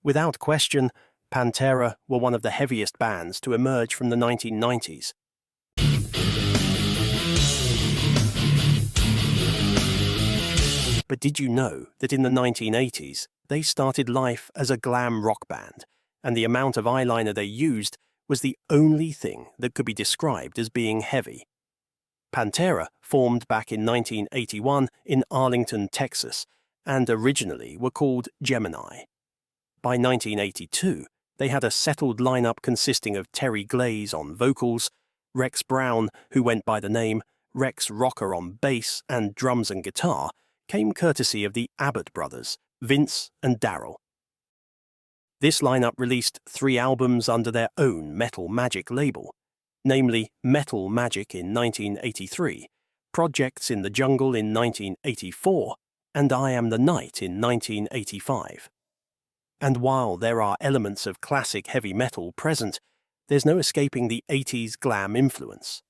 Without question, Pantera were one of the heaviest bands to emerge from the 1990s. But did you know that in the 1980s, they started life as a glam rock band, and the amount of eyeliner they used was the only thing that could be described as being heavy? Pantera formed back in 1981 in Arlington, Texas, and originally were called Gemini. By 1982, they had a settled lineup consisting of Terry Glaze on vocals, Rex Brown, who went by the name Rex Rocker on bass and drums and guitar, came courtesy of the Abbott brothers, Vince and Darryl. This lineup released 3 albums under their own Metal Magic label, namely Metal Magic in 1983, Projects in the Jungle in 1984, and I Am the Night in 1985. And while there are elements of classic heavy metal present, there's no escaping the 80s glam influence.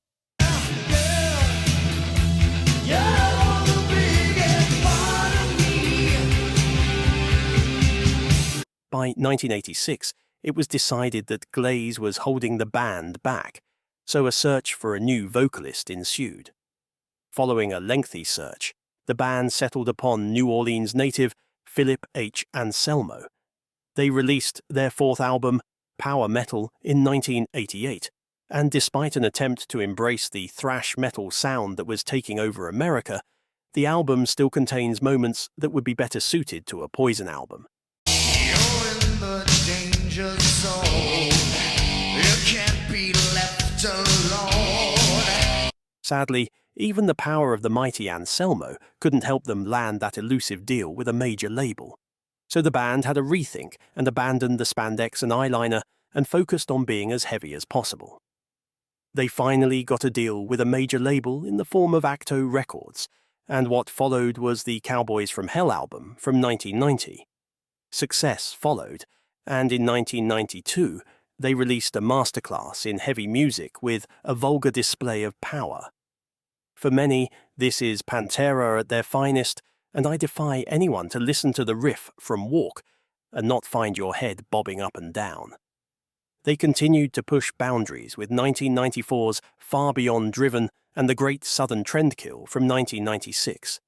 By 1986, it was decided that Glaze was holding the band back, so a search for a new vocalist ensued. Following a lengthy search, the band settled upon New Orleans native Philip H. Anselmo. They released their 4th album, Power Metal, in 1988, and despite an attempt to embrace the thrash metal sound that was taking over America, the album still contains moments that would be better suited to a Poison album. Sadly, even the power of the mighty Anselmo couldn't help them land that elusive deal with a major label. So the band had a rethink and abandoned the spandex and eyeliner and focused on being as heavy as possible. They finally got a deal with a major label in the form of Acto Records, and what followed was the Cowboys from Hell album from 1990. Success followed, and in 1992, they released a masterclass in heavy music with a vulgar display of power. For many, this is Pantera at their finest, and I defy anyone to listen to the riff from Walk and not find your head bobbing up and down. They continued to push boundaries with 1994's Far Beyond Driven and the Great Southern Trendkill from 1996.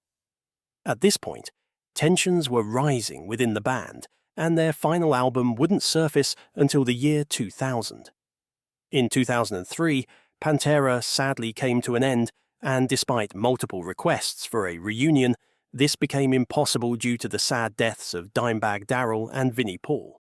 At this point, tensions were rising within the band, and their final album wouldn't surface until the year 2000. In 2003, Pantera sadly came to an end, and despite multiple requests for a reunion, this became impossible due to the sad deaths of Dimebag Darrell and Vinnie Paul.